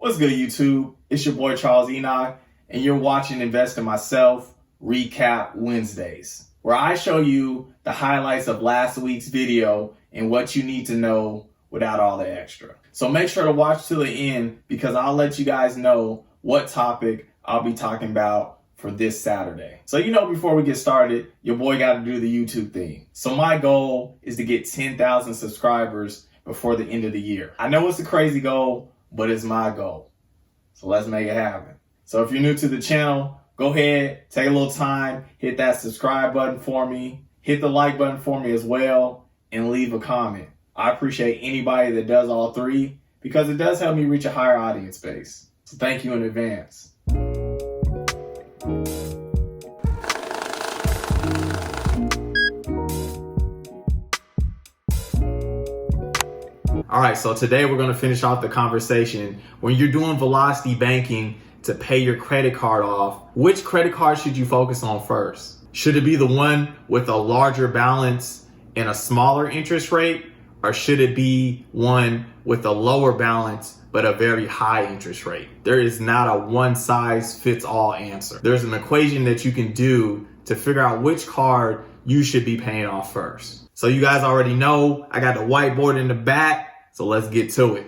What's good, YouTube? It's your boy Charles Enoch, and you're watching Invest in Myself Recap Wednesdays, where I show you the highlights of last week's video and what you need to know without all the extra. So make sure to watch to the end because I'll let you guys know what topic I'll be talking about for this Saturday. So before we get started, your boy got to do the YouTube thing. So my goal is to get 10,000 subscribers before the end of the year. I know it's a crazy goal, but it's my goal. So let's make it happen. So if you're new to the channel, go ahead, take a little time, hit that subscribe button for me, hit the like button for me as well, and leave a comment. I appreciate anybody that does all three because it does help me reach a higher audience base. So thank you in advance. All right, so today we're going to finish off the conversation. When you're doing velocity banking to pay your credit card off, which credit card should you focus on first? Should it be the one with a larger balance and a smaller interest rate? Or should it be one with a lower balance but a very high interest rate? There is not a one size fits all answer. There's an equation that you can do to figure out which card you should be paying off first. So you guys already know I got the whiteboard in the back. So let's get to it.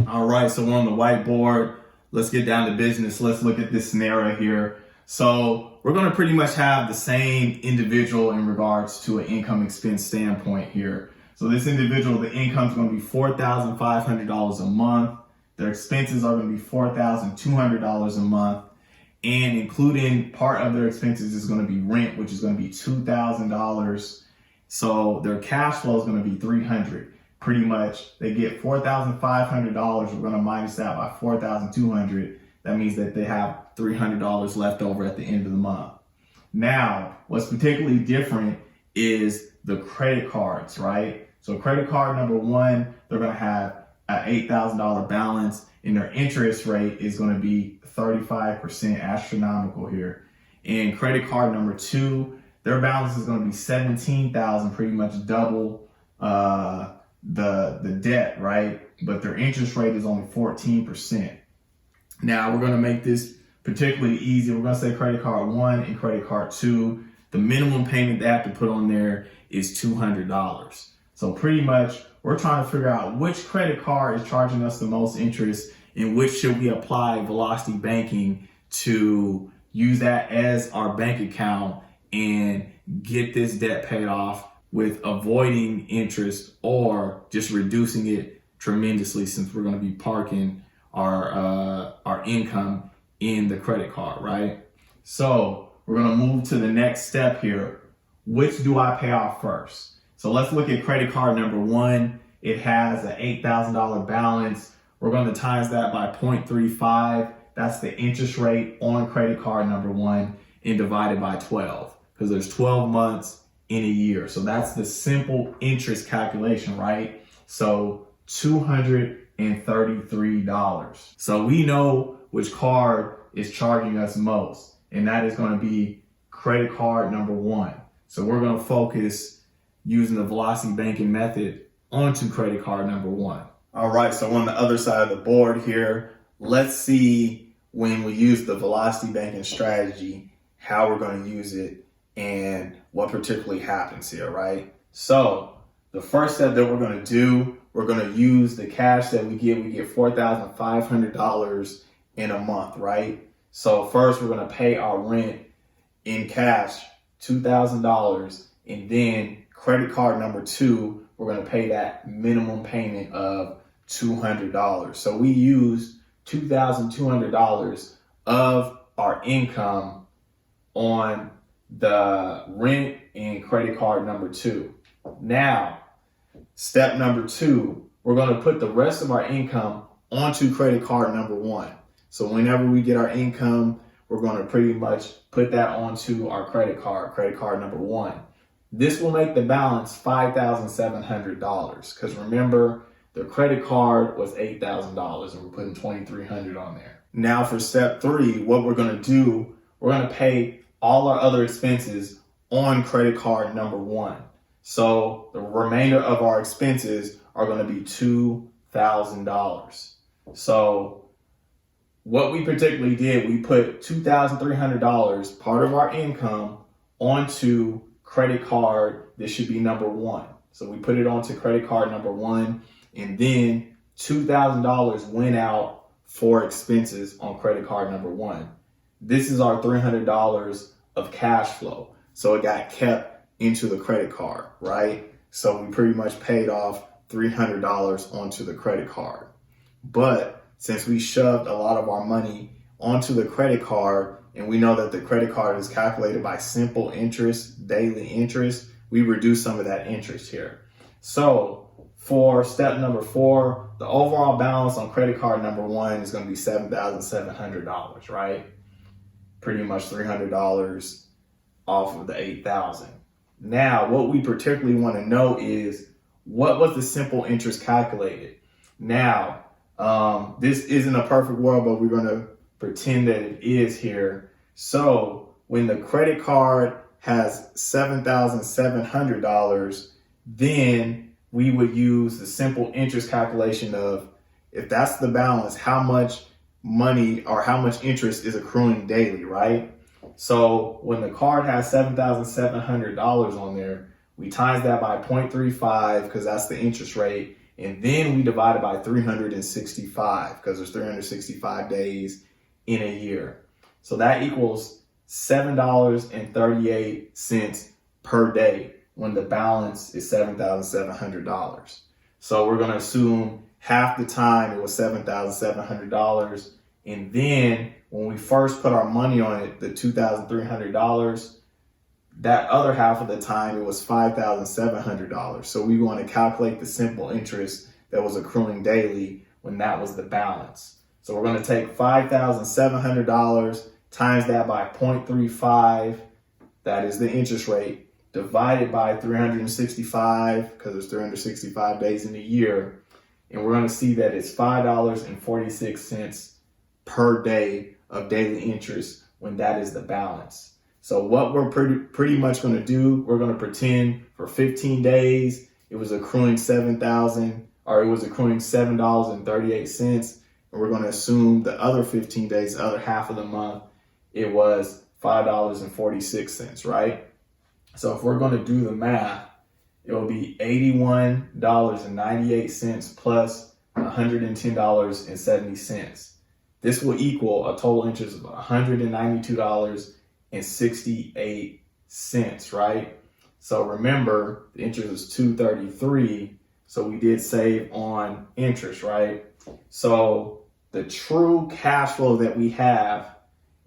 All right, so we're on the whiteboard. Let's get down to business. Let's look at this scenario here. So we're going to pretty much have the same individual in regards to an income expense standpoint here. So this individual, the income is going to be $4,500 a month. Their expenses are going to be $4,200 a month. And including part of their expenses is going to be rent, which is going to be $2,000. So their cash flow is going to be $300. Pretty much they get $4,500. We're going to minus that by $4,200. That means that they have $300 left over at the end of the month. Now, what's particularly different is the credit cards, right? So credit card number one, they're going to have an $8,000 balance and their interest rate is going to be 35%, astronomical here. And credit card number two, their balance is going to be $17,000, pretty much double the debt, right? But their interest rate is only 14%. Now we're going to make this particularly easy. We're going to say credit card one and credit card two. The minimum payment they have to put on there is $200. So pretty much we're trying to figure out which credit card is charging us the most interest and which should we apply velocity banking to use that as our bank account and get this debt paid off with avoiding interest or just reducing it tremendously, since we're going to be parking our income in the credit card, right? So we're going to move to the next step here. Which do I pay off first? So let's look at credit card number one. It has an $8,000 balance. We're going to times that by 0.35. That's the interest rate on credit card number one, and divided by 12 because there's 12 months in a year. So that's the simple interest calculation, right? So $233. So we know which card is charging us most, and that is going to be credit card number one. So we're going to focus using the velocity banking method onto credit card number one. All right, so on the other side of the board here, let's see when we use the velocity banking strategy, how we're going to use it and what particularly happens here, right? So the first step that we're going to do, we're going to use the cash that we get. We get $4,500 in a month, right? So first we're going to pay our rent in cash, $2,000, and then credit card number two, we're going to pay that minimum payment of $200. So we used $2,200 of our income on the rent and credit card number two. Now, step number two, we're going to put the rest of our income onto credit card number one. So whenever we get our income, we're going to pretty much put that onto our credit card number one. This will make the balance $5,700 because remember, the credit card was $8,000 and we're putting $2,300 on there. Now for step three, what we're going to do, we're going to pay all our other expenses on credit card number one. So the remainder of our expenses are going to be $2,000. So what we particularly did, we put $2,300, part of our income, onto credit card. This should be number one. So we put it onto credit card number one, and then $2,000 went out for expenses on credit card number one. This is our $300 of cash flow. So it got kept into the credit card, right? So we pretty much paid off $300 onto the credit card. But since we shoved a lot of our money onto the credit card, and we know that the credit card is calculated by simple interest, daily interest, we reduce some of that interest here. So for step number 4, the overall balance on credit card number one is going to be $7,700, right? Pretty much $300 off of the $8,000. Now, what we particularly want to know is, what was the simple interest calculated? Now, this isn't a perfect world, but we're going to pretend that it is here. So when the credit card has $7,700, then we would use the simple interest calculation of, if that's the balance, how much money or how much interest is accruing daily, right? So when the card has $7,700 on there, we times that by 0.35 because that's the interest rate. And then we divide it by 365 because there's 365 days in a year. So that equals $7.38 per day when the balance is $7,700. So we're going to assume half the time it was $7,700. And then when we first put our money on it, the $2,300, that other half of the time it was $5,700. So we want to calculate the simple interest that was accruing daily when that was the balance. So we're going to take $5,700 times that by 0.35, that is the interest rate, divided by 365 because there's 365 days in a year. And we're going to see that it's $5.46 per day of daily interest when that is the balance. So what we're pretty much going to do, we're going to pretend for 15 days it was accruing $7.38, and we're going to assume the other 15 days, the other half of the month, it was $5.46, right? So if we're going to do the math, it will be $81.98 plus $110.70. This will equal a total interest of $192.68, right? So remember, the interest is $233, so we did save on interest, right? So the true cash flow that we have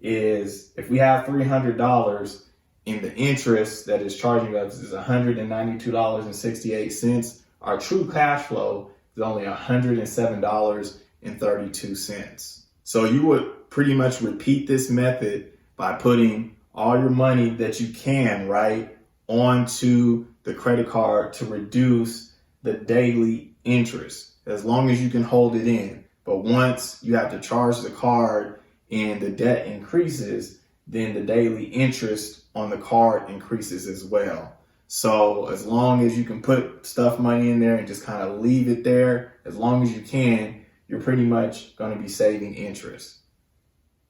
is, if we have $300 and the interest that is charging us is $192.68, our true cash flow is only $107.32. So you would pretty much repeat this method by putting all your money that you can, right, onto the credit card to reduce the daily interest, as long as you can hold it in. But once you have to charge the card and the debt increases, then the daily interest on the card increases as well. So as long as you can put money in there and just kind of leave it there, as long as you can, you're pretty much going to be saving interest.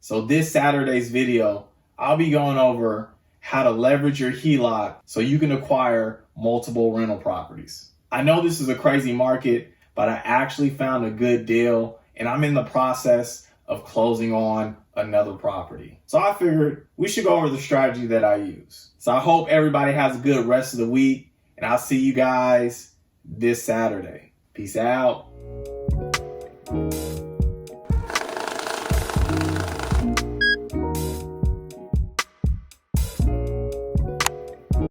So this Saturday's video, I'll be going over how to leverage your HELOC so you can acquire multiple rental properties. I know this is a crazy market, but I actually found a good deal, and I'm in the process of closing on another property. So I figured we should go over the strategy that I use. So I hope everybody has a good rest of the week, and I'll see you guys this Saturday. Peace out.